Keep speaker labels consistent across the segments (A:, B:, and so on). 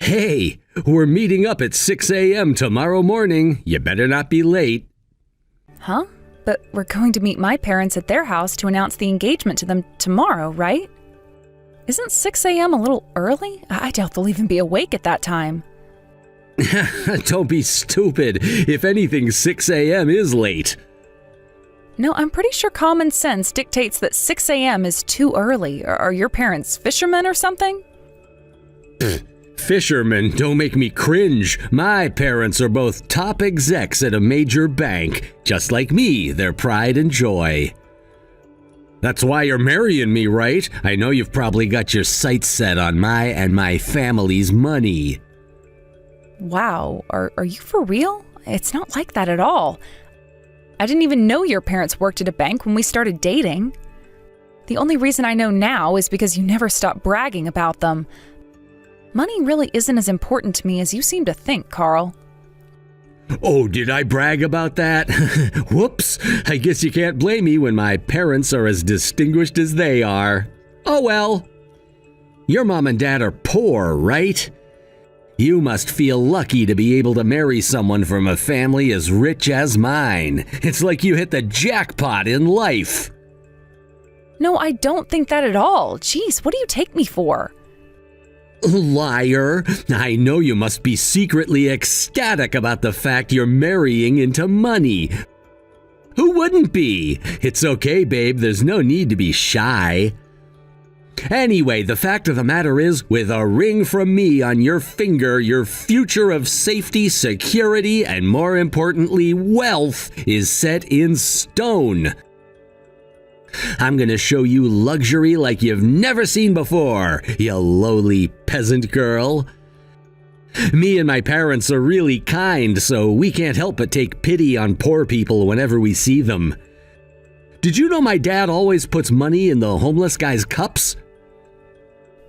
A: Hey, we're meeting up at 6 a.m. tomorrow morning. You better not be late.
B: Huh? But we're going to meet my parents at their house to announce the engagement to them tomorrow, right? Isn't 6 a.m. a little early? I doubt they'll even be awake at that time.
A: Don't be stupid. If anything, 6 a.m. is late.
B: No, I'm pretty sure common sense dictates that 6 a.m. is too early. Are your parents fishermen or something?
A: Fishermen, don't make me cringe. My parents are both top execs at a major bank. Just like me, their pride and joy. That's why you're marrying me, right? I know you've probably got your sights set on my and my family's money.
B: Wow, are you for real? It's not like that at all. I didn't even know your parents worked at a bank when we started dating. The only reason I know now is because you never stopped bragging about them. Money really isn't as important to me as you seem to think, Carl.
A: Oh, did I brag about that? Whoops, I guess you can't blame me when my parents are as distinguished as they are. Oh well. Your mom and dad are poor, right? You must feel lucky to be able to marry someone from a family as rich as mine. It's like you hit the jackpot in life.
B: No, I don't think that at all. Jeez, what do you take me for?
A: Liar. I know you must be secretly ecstatic about the fact you're marrying into money. Who wouldn't be? It's okay, babe. There's no need to be shy. Anyway, the fact of the matter is, with a ring from me on your finger, your future of safety, security, and more importantly, wealth is set in stone. I'm gonna show you luxury like you've never seen before, you lowly peasant girl. Me and my parents are really kind, so we can't help but take pity on poor people whenever we see them. Did you know my dad always puts money in the homeless guy's cups?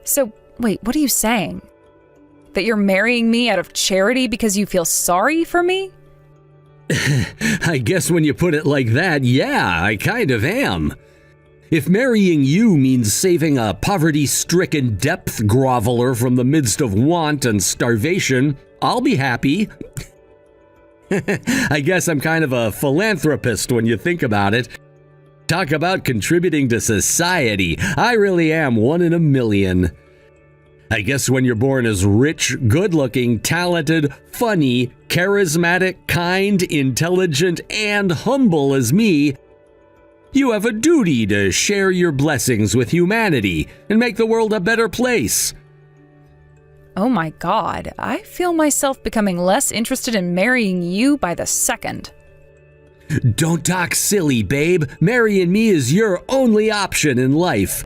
B: So, wait, what are you saying? That you're marrying me out of charity because you feel sorry for me?
A: I guess when you put it like that, yeah, I kind of am. If marrying you means saving a poverty-stricken depth groveler from the midst of want and starvation, I'll be happy. I guess I'm kind of a philanthropist when you think about it. Talk about contributing to society. I really am one in a million. I guess when you're born as rich, good-looking, talented, funny, charismatic, kind, intelligent, and humble as me, you have a duty to share your blessings with humanity and make the world a better place.
B: Oh my God, I feel myself becoming less interested in marrying you by the second.
A: Don't talk silly, babe. Marrying me is your only option in life.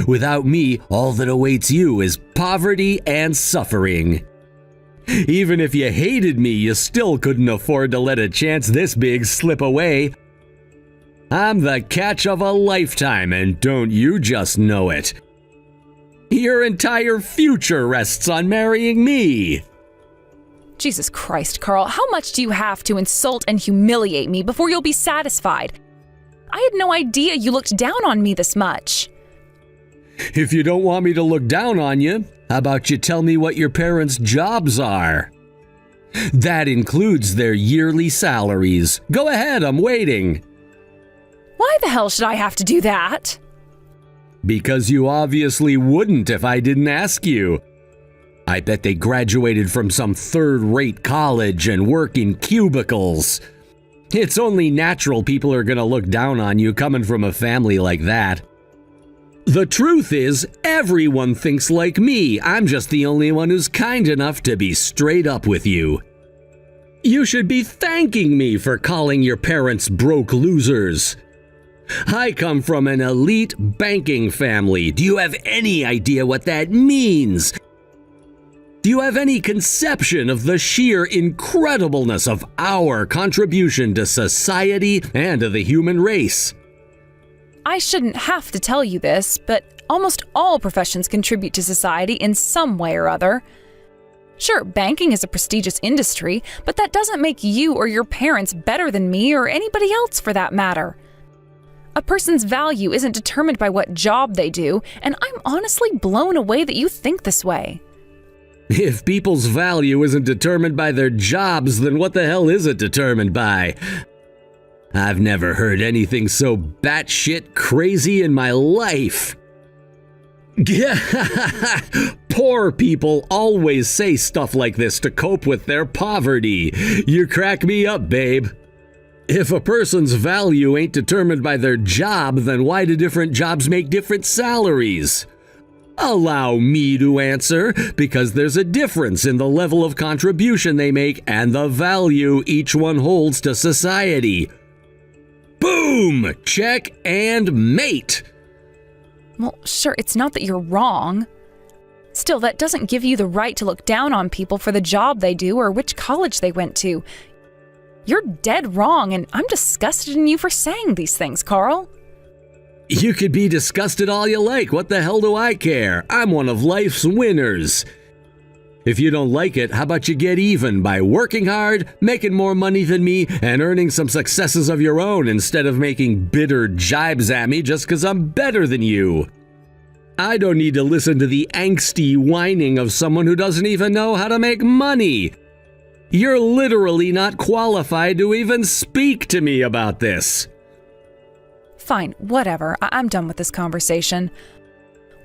A: Without me, all that awaits you is poverty and suffering. Even if you hated me, you still couldn't afford to let a chance this big slip away. I'm the catch of a lifetime, and don't you just know it? Your entire future rests on marrying me.
B: Jesus Christ, Carl, how much do you have to insult and humiliate me before you'll be satisfied? I had no idea you looked down on me this much.
A: If you don't want me to look down on you, how about you tell me what your parents' jobs are? That includes their yearly salaries. Go ahead, I'm waiting.
B: Why the hell should I have to do that?
A: Because you obviously wouldn't if I didn't ask you. I bet they graduated from some third-rate college and work in cubicles. It's only natural people are gonna look down on you coming from a family like that. The truth is, everyone thinks like me. I'm just the only one who's kind enough to be straight up with you. You should be thanking me for calling your parents broke losers. I come from an elite banking family. Do you have any idea what that means? Do you have any conception of the sheer incredibleness of our contribution to society and to the human race?
B: I shouldn't have to tell you this, but almost all professions contribute to society in some way or other. Sure, banking is a prestigious industry, but that doesn't make you or your parents better than me or anybody else for that matter. A person's value isn't determined by what job they do, and I'm honestly blown away that you think this way.
A: If people's value isn't determined by their jobs, then what the hell is it determined by? I've never heard anything so batshit crazy in my life. Poor people always say stuff like this to cope with their poverty. You crack me up, babe. If a person's value ain't determined by their job, then why do different jobs make different salaries? Allow me to answer, because there's a difference in the level of contribution they make and the value each one holds to society. Boom! Check and mate!
B: Well, sure, it's not that you're wrong. Still, that doesn't give you the right to look down on people for the job they do or which college they went to. You're dead wrong, and I'm disgusted in you for saying these things, Carl.
A: You could be disgusted all you like. What the hell do I care? I'm one of life's winners. If you don't like it, how about you get even by working hard, making more money than me, and earning some successes of your own instead of making bitter jibes at me just because I'm better than you? I don't need to listen to the angsty whining of someone who doesn't even know how to make money. You're literally not qualified to even speak to me about this.
B: Fine, whatever. I'm done with this conversation.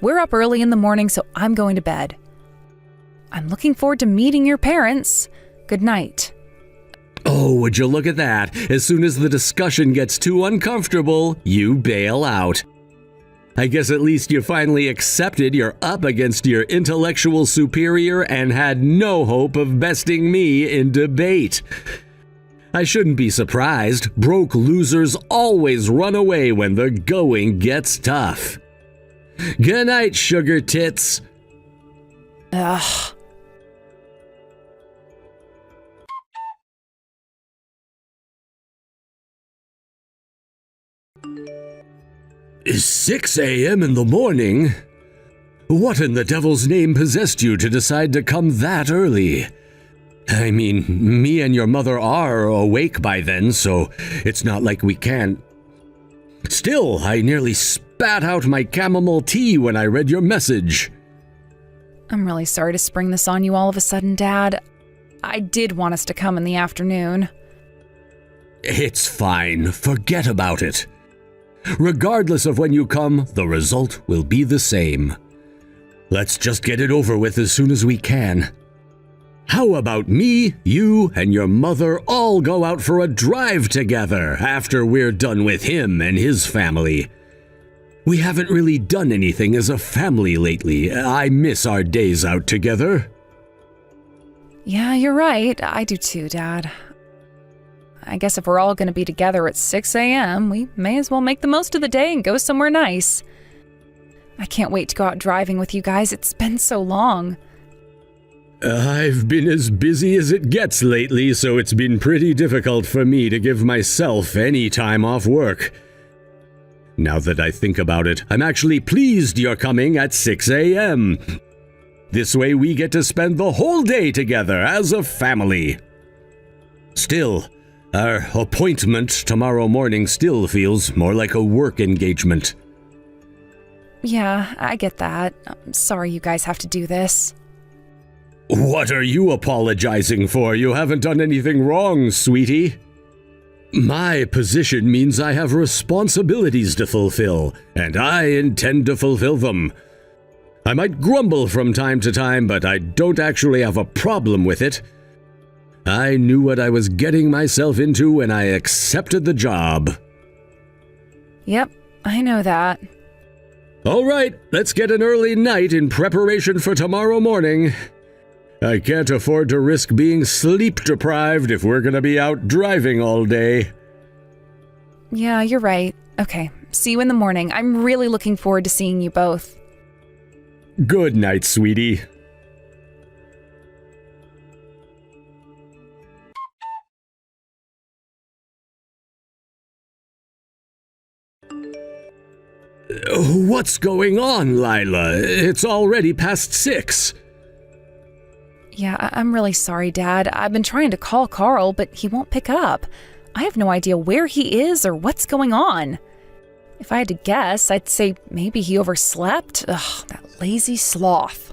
B: We're up early in the morning, so I'm going to bed. I'm looking forward to meeting your parents. Good night.
A: Oh, would you look at that? As soon as the discussion gets too uncomfortable, you bail out. I guess at least you finally accepted you're up against your intellectual superior and had no hope of besting me in debate. I shouldn't be surprised. Broke losers always run away when the going gets tough. Good night, sugar tits.
B: Ugh.
A: Is 6 a.m. in the morning? What in the devil's name possessed you to decide to come that early? I mean, me and your mother are awake by then, so it's not like we can't. Still, I nearly spat out my chamomile tea when I read your message.
B: I'm really sorry to spring this on you all of a sudden, Dad. I did want us to come in the afternoon.
A: It's fine. Forget about it. Regardless of when you come, the result will be the same. Let's just get it over with as soon as we can. How about me, you, and your mother all go out for a drive together after we're done with him and his family? We haven't really done anything as a family lately. I miss our days out together.
B: Yeah, you're right. I do too, Dad. I guess if we're all going to be together at 6 a.m., we may as well make the most of the day and go somewhere nice. I can't wait to go out driving with you guys. It's been so long.
A: I've been as busy as it gets lately, so it's been pretty difficult for me to give myself any time off work. Now that I think about it, I'm actually pleased you're coming at 6 a.m. This way we get to spend the whole day together as a family. Still, our appointment tomorrow morning still feels more like a work engagement.
B: Yeah, I get that. I'm sorry you guys have to do this.
A: What are you apologizing for? You haven't done anything wrong, sweetie. My position means I have responsibilities to fulfill, and I intend to fulfill them. I might grumble from time to time, but I don't actually have a problem with it. I knew what I was getting myself into when I accepted the job.
B: Yep, I know that.
A: All right, let's get an early night in preparation for tomorrow morning. I can't afford to risk being sleep-deprived if we're going to be out driving all day.
B: Yeah, you're right. Okay, see you in the morning. I'm really looking forward to seeing you both.
A: Good night, sweetie. What's going on, Lila? It's already past 6.
B: Yeah, I'm really sorry, Dad. I've been trying to call Carl, but he won't pick up. I have no idea where he is or what's going on. If I had to guess, I'd say maybe he overslept. Ugh, that lazy sloth.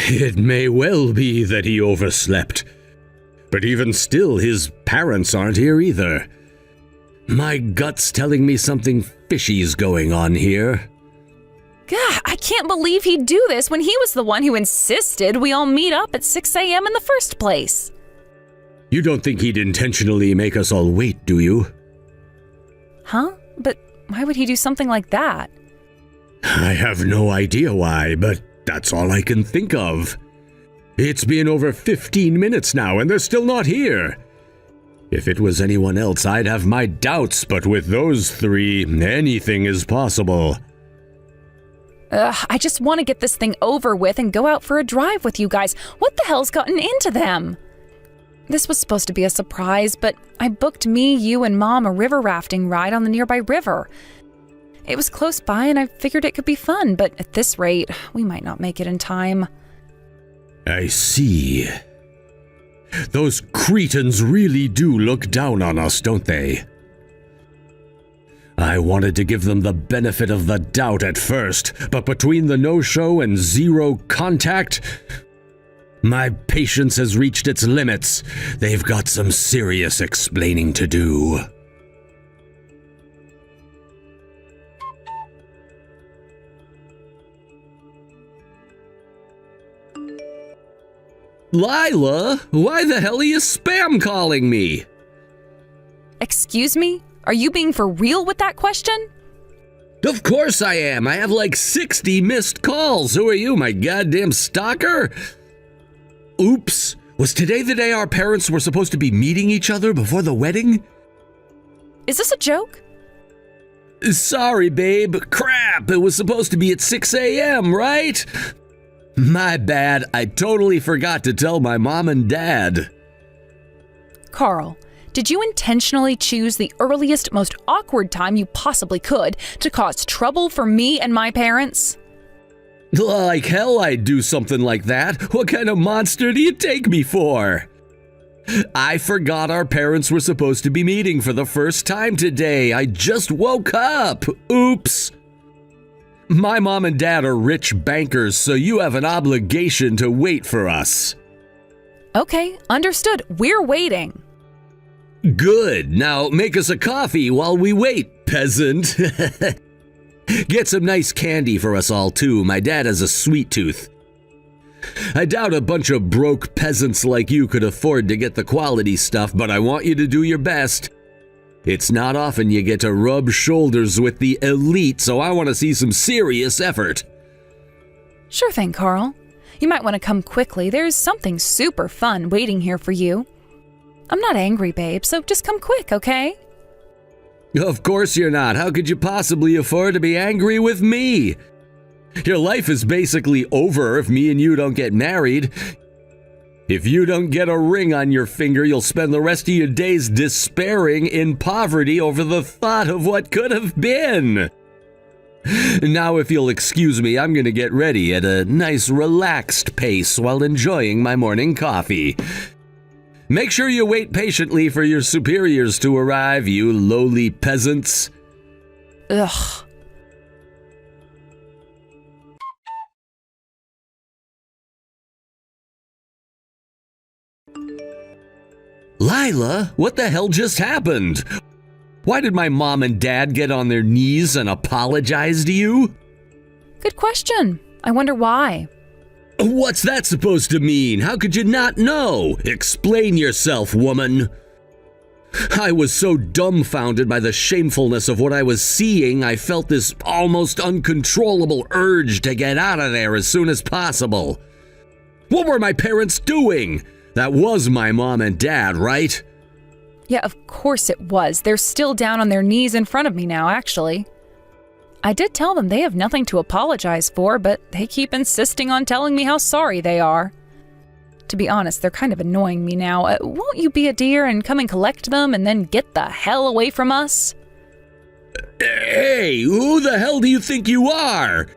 A: It may well be that he overslept. But even still, his parents aren't here either. My gut's telling me something fishy's going on here.
B: God, I can't believe he'd do this when he was the one who insisted we all meet up at 6 a.m. in the first place.
A: You don't think he'd intentionally make us all wait, do you?
B: Huh? But why would he do something like that?
A: I have no idea why, but that's all I can think of. It's been over 15 minutes now, and they're still not here. If it was anyone else, I'd have my doubts, but with those three, anything is possible.
B: I just want to get this thing over with and go out for a drive with you guys. What the hell's gotten into them? This was supposed to be a surprise, but I booked me, you, and Mom a river rafting ride on the nearby river. It was close by, and I figured it could be fun, but at this rate, we might not make it in time.
A: I see. Those cretins really do look down on us, don't they? I wanted to give them the benefit of the doubt at first, but between the no-show and zero contact, my patience has reached its limits. They've got some serious explaining to do. Lila, why the hell are you spam calling me?
B: Excuse me? Are you being for real with that question?
A: Of course I am. I have like 60 missed calls. Who are you, my goddamn stalker? Oops. Was today the day our parents were supposed to be meeting each other before the wedding?
B: Is this a joke?
A: Sorry, babe. Crap. It was supposed to be at 6 a.m., right? My bad. I totally forgot to tell my mom and dad.
B: Carl, did you intentionally choose the earliest, most awkward time you possibly could to cause trouble for me and my parents?
A: Like hell I'd do something like that. What kind of monster do you take me for? I forgot our parents were supposed to be meeting for the first time today. I just woke up. Oops. My mom and dad are rich bankers, so you have an obligation to wait for us.
B: Okay, understood. We're waiting.
A: Good. Now make us a coffee while we wait, peasant. Get some nice candy for us all, too. My dad has a sweet tooth. I doubt a bunch of broke peasants like you could afford to get the quality stuff, but I want you to do your best. It's not often you get to rub shoulders with the elite, so I want to see some serious effort.
B: Sure thing, Carl. You might want to come quickly. There's something super fun waiting here for you. I'm not angry, babe, so just come quick, okay?
A: Of course you're not. How could you possibly afford to be angry with me? Your life is basically over if me and you don't get married. If you don't get a ring on your finger, you'll spend the rest of your days despairing in poverty over the thought of what could have been. Now, if you'll excuse me, I'm going to get ready at a nice relaxed pace while enjoying my morning coffee. Make sure you wait patiently for your superiors to arrive, you lowly peasants.
B: Ugh.
A: Lila, what the hell just happened? Why did my mom and dad get on their knees and apologize to you?
B: Good question. I wonder why.
A: What's that supposed to mean? How could you not know? Explain yourself, woman. I was so dumbfounded by the shamefulness of what I was seeing, I felt this almost uncontrollable urge to get out of there as soon as possible. What were my parents doing? That was my mom and dad, right?
B: Yeah, of course it was. They're still down on their knees in front of me now, actually. I did tell them they have nothing to apologize for, but they keep insisting on telling me how sorry they are. To be honest, they're kind of annoying me now. Won't you be a dear and come and collect them and then get the hell away from us?
A: Hey, who the hell do you think you are?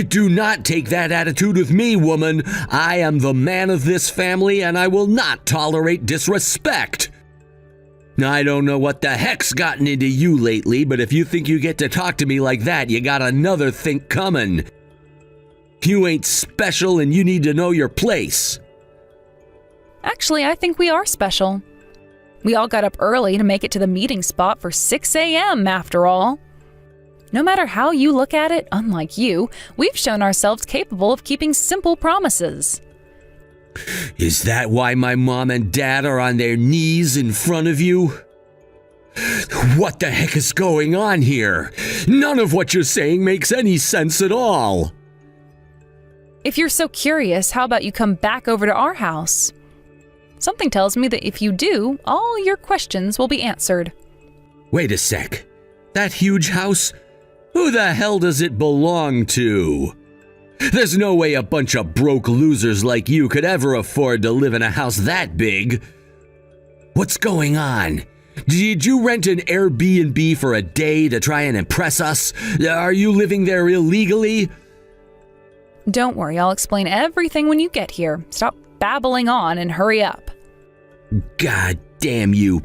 A: Do not take that attitude with me, woman. I am the man of this family, and I will not tolerate disrespect. I don't know what the heck's gotten into you lately, but if you think you get to talk to me like that, you got another think coming. You ain't special and you need to know your place.
B: Actually, I think we are special. We all got up early to make it to the meeting spot for 6 a.m. after all. No matter how you look at it, unlike you, we've shown ourselves capable of keeping simple promises.
A: Is that why my mom and dad are on their knees in front of you? What the heck is going on here? None of what you're saying makes any sense at all.
B: If you're so curious, how about you come back over to our house? Something tells me that if you do, all your questions will be answered.
A: Wait a sec. That huge house? Who the hell does it belong to? There's no way a bunch of broke losers like you could ever afford to live in a house that big. What's going on? Did you rent an Airbnb for a day to try and impress us? Are you living there illegally?
B: Don't worry, I'll explain everything when you get here. Stop babbling on and hurry up.
A: God damn you.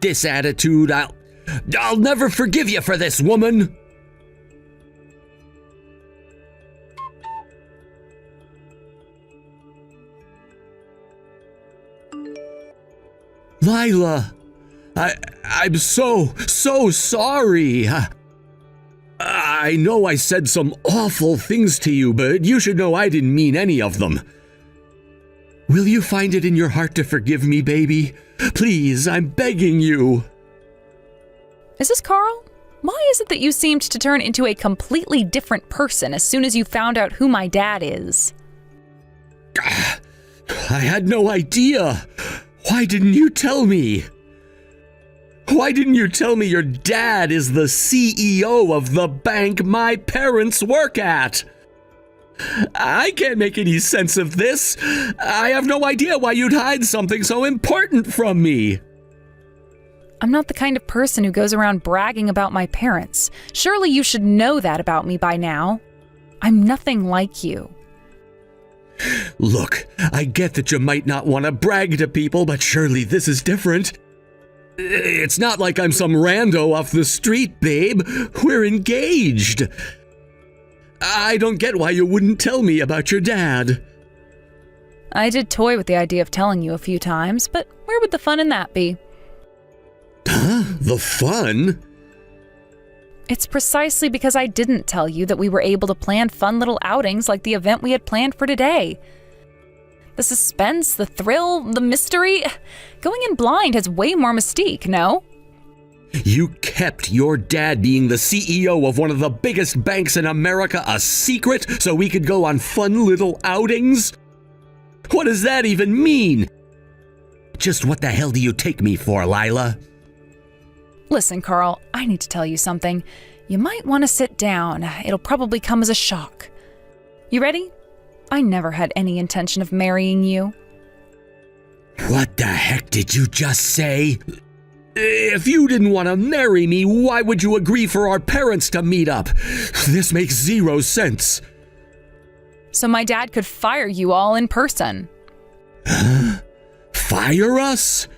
A: This attitude, I'll never forgive you for this, woman. Lila, I'm so sorry. I know I said some awful things to you, but you should know I didn't mean any of them. Will you find it in your heart to forgive me, baby? Please, I'm begging you.
B: Is this Carl? Why is it that you seemed to turn into a completely different person as soon as you found out who my dad is?
A: I had no idea. Why didn't you tell me? Why didn't you tell me your dad is the CEO of the bank my parents work at? I can't make any sense of this. I have no idea why you'd hide something so important from me.
B: I'm not the kind of person who goes around bragging about my parents. Surely you should know that about me by now. I'm nothing like you.
A: Look, I get that you might not want to brag to people, but surely this is different. It's not like I'm some rando off the street, babe. We're engaged. I don't get why you wouldn't tell me about your dad.
B: I did toy with the idea of telling you a few times, but where would the fun in that be?
A: Huh? The fun?
B: It's precisely because I didn't tell you that we were able to plan fun little outings like the event we had planned for today. The suspense, the thrill, the mystery. Going in blind has way more mystique, no?
A: You kept your dad being the CEO of one of the biggest banks in America a secret so we could go on fun little outings? What does that even mean? Just what the hell do you take me for, Lila?
B: Listen, Carl, I need to tell you something. You might want to sit down. It'll probably come as a shock. You ready? I never had any intention of marrying you.
A: What the heck did you just say? If you didn't want to marry me, why would you agree for our parents to meet up? This makes zero sense.
B: So my dad could fire you all in person.
A: Huh? Fire us?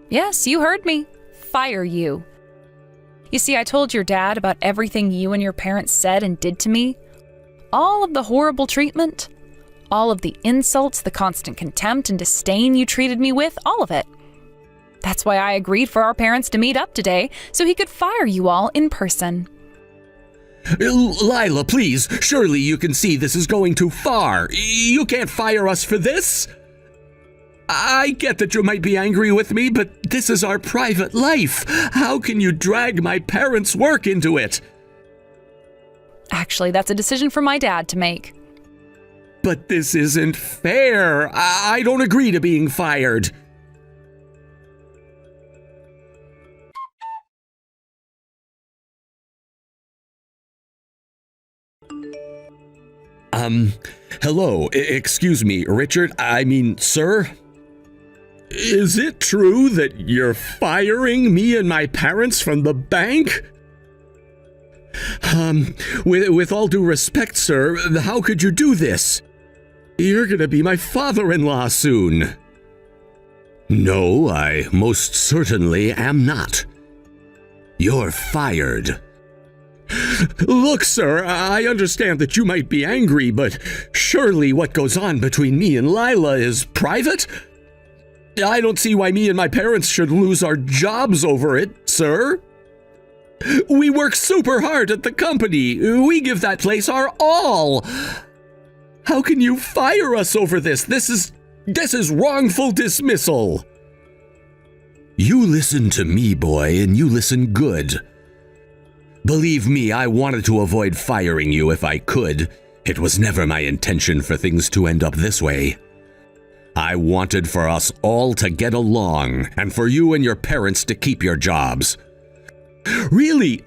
B: Yes, you heard me. Fire you. You see, I told your dad about everything you and your parents said and did to me. All of the horrible treatment, all of the insults, the constant contempt and disdain you treated me with, all of it. That's why I agreed for our parents to meet up today, so he could fire you all in person.
A: Lila, please, surely you can see this is going too far. You can't fire us for this. I get that you might be angry with me, but this is our private life. How can you drag my parents' work into it?
B: Actually, that's a decision for my dad to make.
A: But this isn't fair. I don't agree to being fired. Hello, excuse me, Richard, sir? Is it true that you're firing me and my parents from the bank? With all due respect, sir, how could you do this? You're gonna be my father-in-law soon. No, I most certainly am not. You're fired. Look, sir, I understand that you might be angry, but surely what goes on between me and Lila is private? I don't see why me and my parents should lose our jobs over it, sir. We work super hard at the company. We give that place our all. How can you fire us over this? This is wrongful dismissal. You listen to me, boy, and you listen good. Believe me, I wanted to avoid firing you if I could. It was never my intention for things to end up this way. I wanted for us all to get along, and for you and your parents to keep your jobs. Really?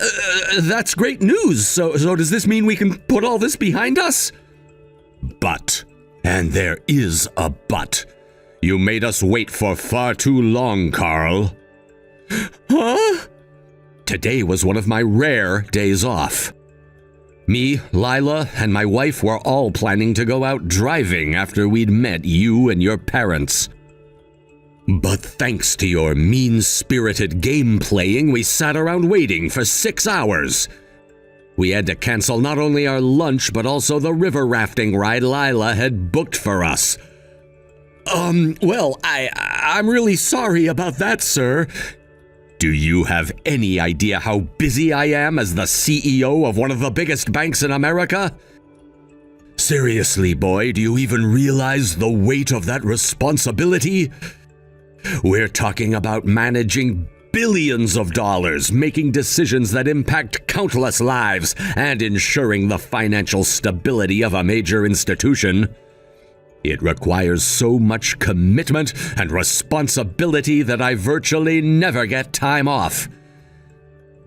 A: That's great news. So does this mean we can put all this behind us? But, and there is a but, you made us wait for far too long, Carl. Huh? Today was one of my rare days off. Me, Lila, and my wife were all planning to go out driving after we'd met you and your parents. But thanks to your mean-spirited game playing, we sat around waiting for 6 hours. We had to cancel not only our lunch, but also the river rafting ride Lila had booked for us. Well, I'm really sorry about that, sir. Do you have any idea how busy I am as the CEO of one of the biggest banks in America? Seriously, boy, do you even realize the weight of that responsibility? We're talking about managing billions of dollars, making decisions that impact countless lives, and ensuring the financial stability of a major institution. It requires so much commitment and responsibility that I virtually never get time off.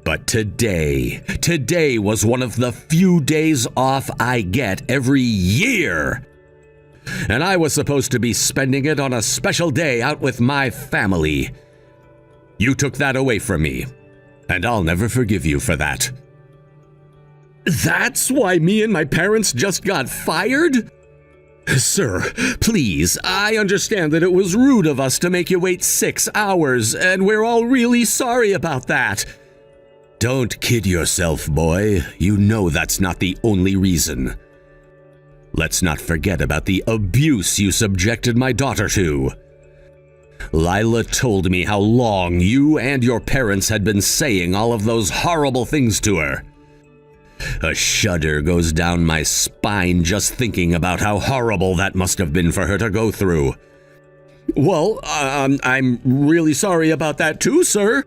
A: But today was one of the few days off I get every year. And I was supposed to be spending it on a special day out with my family. You took that away from me, and I'll never forgive you for that. That's why me and my parents just got fired? Sir, please, I understand that it was rude of us to make you wait 6 hours, and we're all really sorry about that. Don't kid yourself, boy. You know that's not the only reason. Let's not forget about the abuse you subjected my daughter to. Lila told me how long you and your parents had been saying all of those horrible things to her. A shudder goes down my spine just thinking about how horrible that must have been for her to go through. Well, I'm really sorry about that too, sir.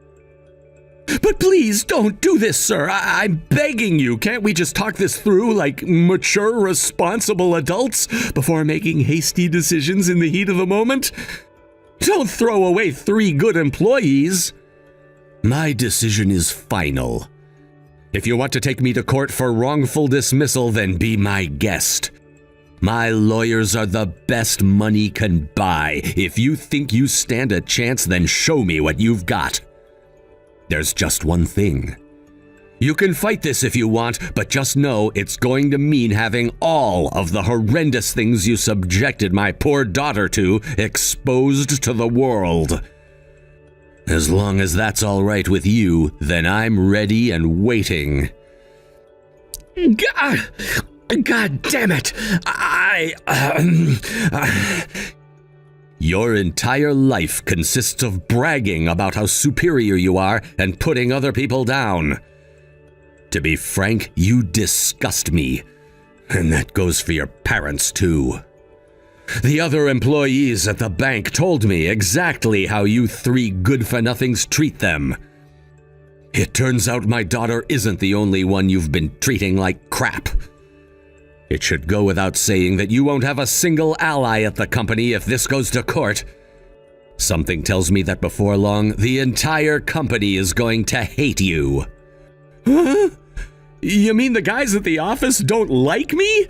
A: But please don't do this, sir. I'm begging you. Can't we just talk this through like mature, responsible adults before making hasty decisions in the heat of the moment? Don't throw away 3 good employees. My decision is final. If you want to take me to court for wrongful dismissal, then be my guest. My lawyers are the best money can buy. If you think you stand a chance, then show me what you've got. There's just one thing. You can fight this if you want, but just know it's going to mean having all of the horrendous things you subjected my poor daughter to exposed to the world. As long as that's all right with you, then I'm ready and waiting. God damn it! Your entire life consists of bragging about how superior you are and putting other people down. To be frank, you disgust me. And that goes for your parents, too. The other employees at the bank told me exactly how you 3 good-for-nothings treat them. It turns out my daughter isn't the only one you've been treating like crap. It should go without saying that you won't have a single ally at the company if this goes to court. Something tells me that before long, the entire company is going to hate you. Huh? You mean the guys at the office don't like me?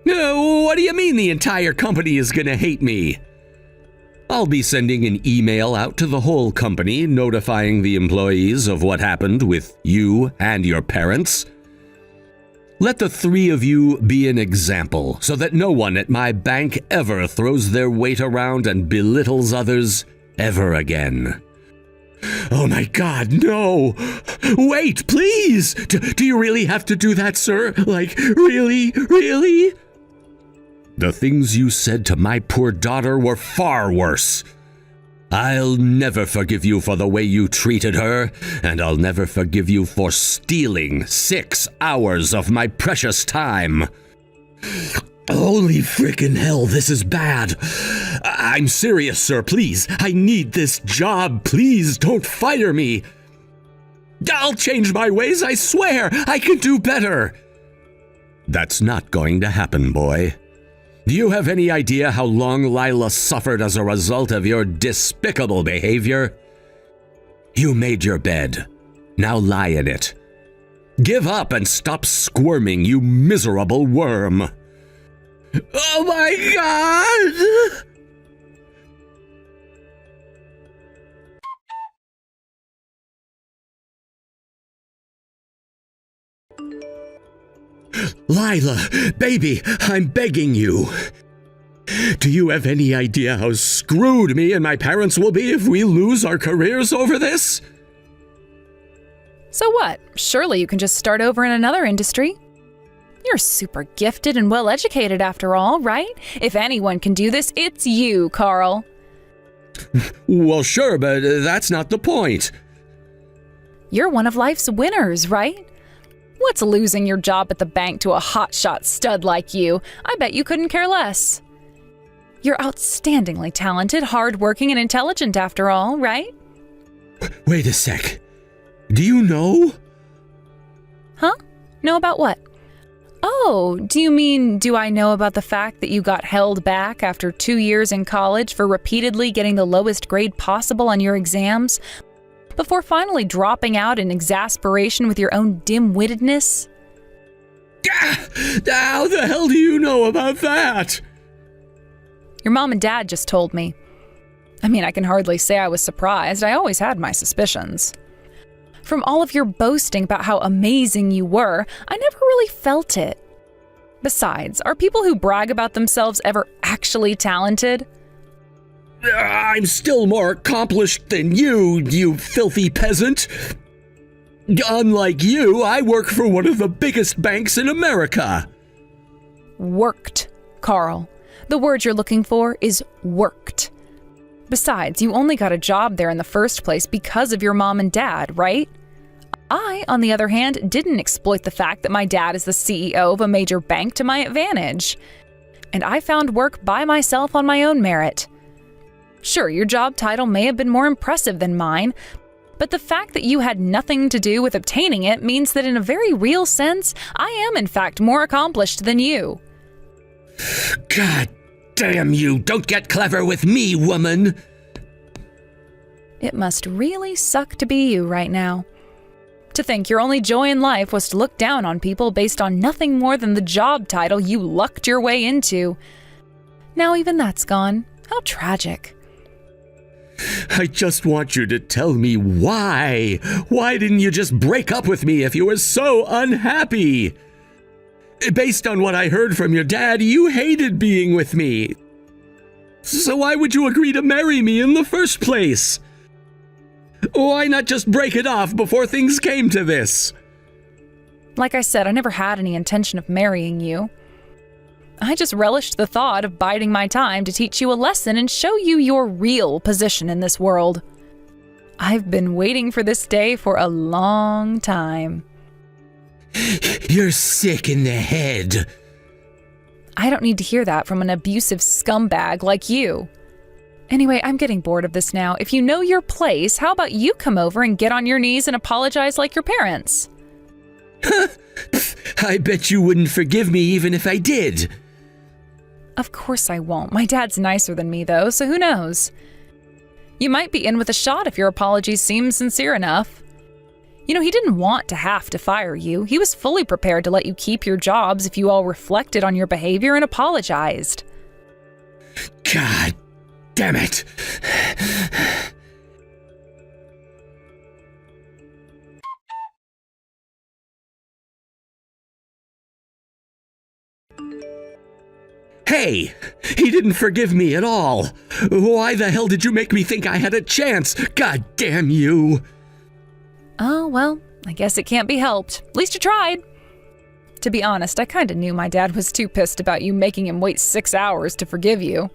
A: What do you mean the entire company is gonna hate me? I'll be sending an email out to the whole company notifying the employees of what happened with you and your parents. Let the 3 of you be an example so that no one at my bank ever throws their weight around and belittles others ever again. Oh my God, no! Wait, please! Do you really have to do that, sir? Like, really? Really? The things you said to my poor daughter were far worse. I'll never forgive you for the way you treated her, and I'll never forgive you for stealing 6 hours of my precious time. Holy frickin' hell, this is bad. I'm serious, sir, please. I need this job. Please don't fire me. I'll change my ways, I swear. I can do better. That's not going to happen, boy. Do you have any idea how long Lila suffered as a result of your despicable behavior? You made your bed. Now lie in it. Give up and stop squirming, you miserable worm. Oh my God! Lila, baby, I'm begging you. Do you have any idea how screwed me and my parents will be if we lose our careers over this?
B: So what? Surely you can just start over in another industry. You're super gifted and well-educated after all, right? If anyone can do this, it's you, Carl.
A: Well, sure, but that's not the point.
B: You're one of life's winners, right? What's losing your job at the bank to a hotshot stud like you? I bet you couldn't care less. You're outstandingly talented, hardworking, and intelligent after all, right?
A: Wait a sec. Do you know?
B: Huh? Know about what? Oh, do you mean, do I know about the fact that you got held back after 2 years in college for repeatedly getting the lowest grade possible on your exams, before finally dropping out in exasperation with your own dim-wittedness?
A: How the hell do you know about that?
B: Your mom and dad just told me. I mean, I can hardly say I was surprised. I always had my suspicions. From all of your boasting about how amazing you were, I never really felt it. Besides, are people who brag about themselves ever actually talented?
A: I'm still more accomplished than you, you filthy peasant. Unlike you, I work for one of the biggest banks in America.
B: Worked, Carl. The word you're looking for is worked. Besides, you only got a job there in the first place because of your mom and dad, right? I, on the other hand, didn't exploit the fact that my dad is the CEO of a major bank to my advantage. And I found work by myself on my own merit. Sure, your job title may have been more impressive than mine, but the fact that you had nothing to do with obtaining it means that in a very real sense, I am in fact more accomplished than you.
A: God damn you, don't get clever with me, woman.
B: It must really suck to be you right now. To think your only joy in life was to look down on people based on nothing more than the job title you lucked your way into. Now even that's gone. How tragic.
A: I just want you to tell me why. Why didn't you just break up with me if you were so unhappy? Based on what I heard from your dad, you hated being with me. So why would you agree to marry me in the first place? Why not just break it off before things came to this?
B: Like I said, I never had any intention of marrying you. I just relished the thought of biding my time to teach you a lesson and show you your real position in this world. I've been waiting for this day for a long time.
A: You're sick in the head.
B: I don't need to hear that from an abusive scumbag like you. Anyway, I'm getting bored of this now. If you know your place, how about you come over and get on your knees and apologize like your parents?
A: I bet you wouldn't forgive me even if I did.
B: Of course I won't. My dad's nicer than me, though, so who knows? You might be in with a shot if your apologies seem sincere enough. You know, he didn't want to have to fire you. He was fully prepared to let you keep your jobs if you all reflected on your behavior and apologized.
A: God damn it. Hey, he didn't forgive me at all. Why the hell did you make me think I had a chance? God damn you.
B: Oh, well, I guess it can't be helped. At least you tried. To be honest, I kinda knew my dad was too pissed about you making him wait 6 hours to forgive you.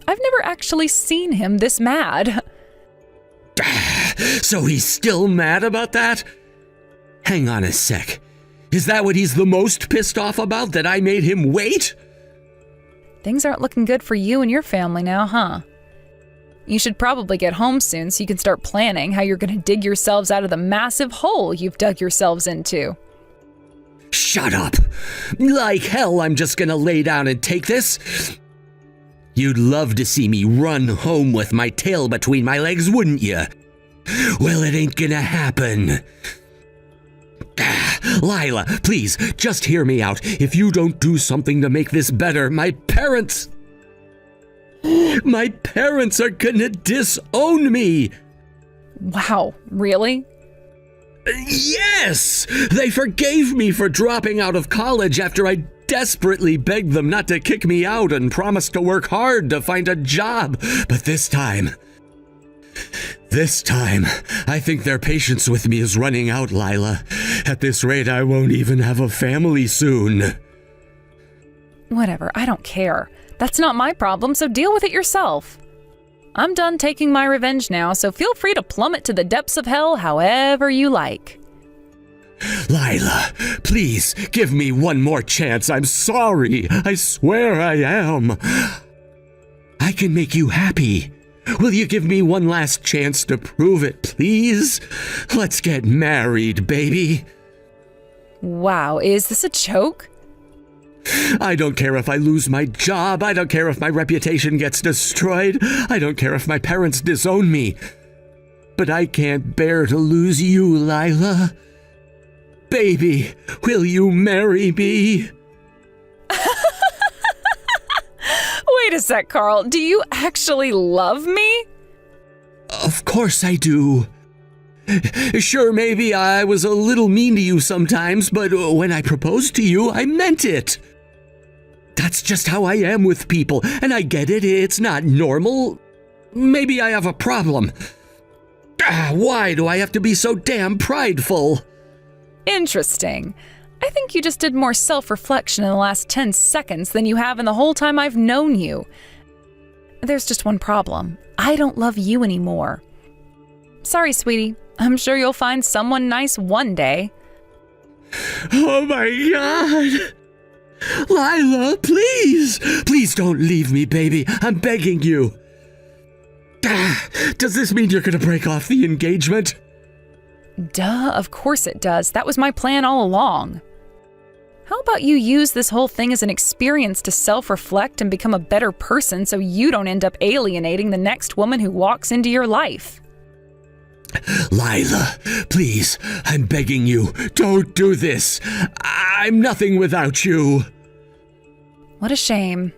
B: I've never actually seen him this mad.
A: So he's still mad about that? Hang on a sec. Is that what he's the most pissed off about, that I made him wait?
B: Things aren't looking good for you and your family now, huh? You should probably get home soon so you can start planning how you're gonna dig yourselves out of the massive hole you've dug yourselves into.
A: Shut up! Like hell I'm just gonna lay down and take this. You'd love to see me run home with my tail between my legs, wouldn't you? Well, it ain't gonna happen. Lila, please, just hear me out. If you don't do something to make this better, my parents are gonna disown me.
B: Wow, really?
A: Yes! They forgave me for dropping out of college after I desperately begged them not to kick me out and promised to work hard to find a job. But this time, I think their patience with me is running out, Lila. At this rate, I won't even have a family soon.
B: Whatever, I don't care. That's not my problem, so deal with it yourself. I'm done taking my revenge now, so feel free to plummet to the depths of hell however you like.
A: Lila, please, give me one more chance. I'm sorry. I swear I am. I can make you happy. Will you give me one last chance to prove it, please? Let's get married, baby.
B: Wow, is this a joke?
A: I don't care if I lose my job. I don't care if my reputation gets destroyed. I don't care if my parents disown me. But I can't bear to lose you, Lila. Baby, will you marry me?
B: Wait a sec, Carl. Do you actually love me?
A: Of course I do. Sure, maybe I was a little mean to you sometimes, but when I proposed to you, I meant it. That's just how I am with people, and I get it, it's not normal. Maybe I have a problem. Why do I have to be so damn prideful?
B: Interesting. I think you just did more self-reflection in the last 10 seconds than you have in the whole time I've known you. There's just one problem. I don't love you anymore. Sorry, sweetie. I'm sure you'll find someone nice one day.
A: Oh my God! Lila, please! Please don't leave me, baby. I'm begging you. Does this mean you're gonna break off the engagement?
B: Duh, of course it does. That was my plan all along. How about you use this whole thing as an experience to self-reflect and become a better person so you don't end up alienating the next woman who walks into your life?
A: Lila, please, I'm begging you, don't do this. I'm nothing without you.
B: What a shame.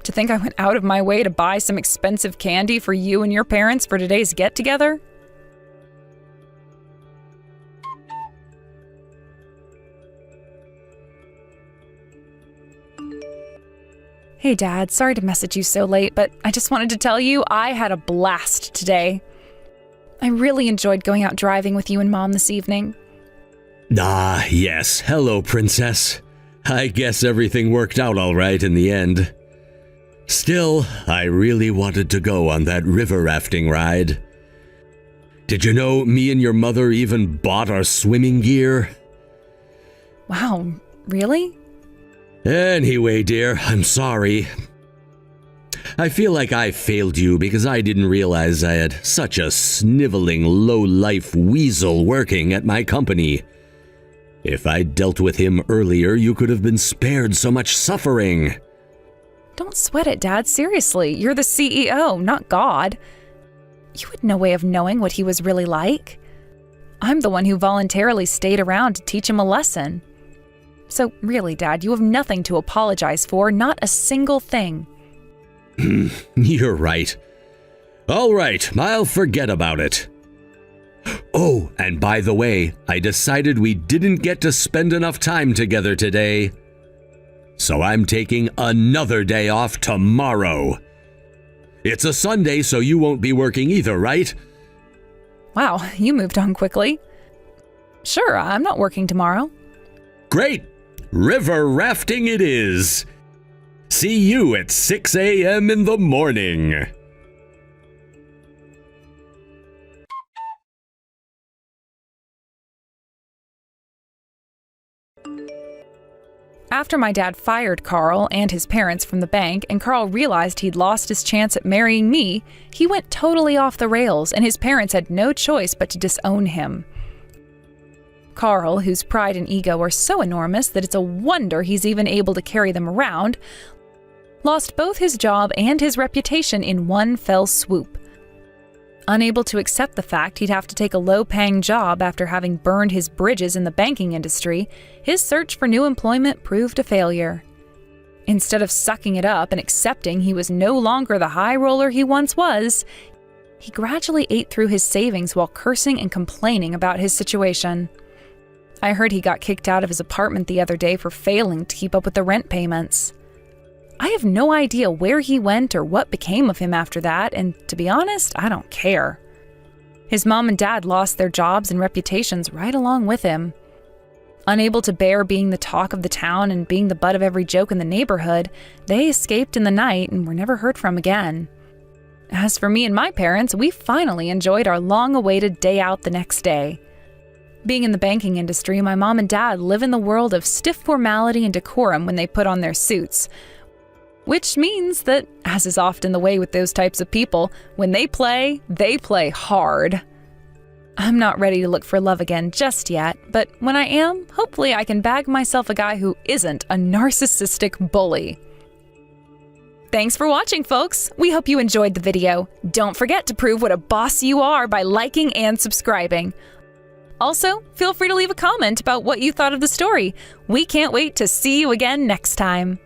B: To think I went out of my way to buy some expensive candy for you and your parents for today's get-together? Hey Dad, sorry to message you so late, but I just wanted to tell you I had a blast today. I really enjoyed going out driving with you and Mom this evening.
A: Ah, yes. Hello, Princess. I guess everything worked out all right in the end. Still, I really wanted to go on that river rafting ride. Did you know me and your mother even bought our swimming gear?
B: Wow, really?
A: Anyway, dear, I'm sorry. I feel like I failed you because I didn't realize I had such a sniveling, low-life weasel working at my company. If I'd dealt with him earlier, you could have been spared so much suffering.
B: Don't sweat it, Dad. Seriously, you're the CEO, not God. You had no way of knowing what he was really like. I'm the one who voluntarily stayed around to teach him a lesson. So really, Dad, you have nothing to apologize for, not a single thing.
A: You're right. All right, I'll forget about it. Oh, and by the way, I decided we didn't get to spend enough time together today. So I'm taking another day off tomorrow. It's a Sunday, so you won't be working either, right?
B: Wow, you moved on quickly. Sure, I'm not working tomorrow.
A: Great! River rafting it is! See you at 6 a.m. in the morning.
B: After my dad fired Carl and his parents from the bank and Carl realized he'd lost his chance at marrying me, he went totally off the rails and his parents had no choice but to disown him. Carl, whose pride and ego are so enormous that it's a wonder he's even able to carry them around, lost both his job and his reputation in one fell swoop. Unable to accept the fact he'd have to take a low-paying job after having burned his bridges in the banking industry, his search for new employment proved a failure. Instead of sucking it up and accepting he was no longer the high roller he once was, he gradually ate through his savings while cursing and complaining about his situation. I heard he got kicked out of his apartment the other day for failing to keep up with the rent payments. I have no idea where he went or what became of him after that, and to be honest, I don't care. His mom and dad lost their jobs and reputations right along with him. Unable to bear being the talk of the town and being the butt of every joke in the neighborhood, they escaped in the night and were never heard from again. As for me and my parents, we finally enjoyed our long-awaited day out the next day. Being in the banking industry, my mom and dad live in the world of stiff formality and decorum when they put on their suits, which means that, as is often the way with those types of people, when they play hard. I'm not ready to look for love again just yet, but when I am, hopefully I can bag myself a guy who isn't a narcissistic bully. Thanks for watching, folks. We hope you enjoyed the video. Don't forget to prove what a boss you are by liking and subscribing. Also, feel free to leave a comment about what you thought of the story. We can't wait to see you again next time.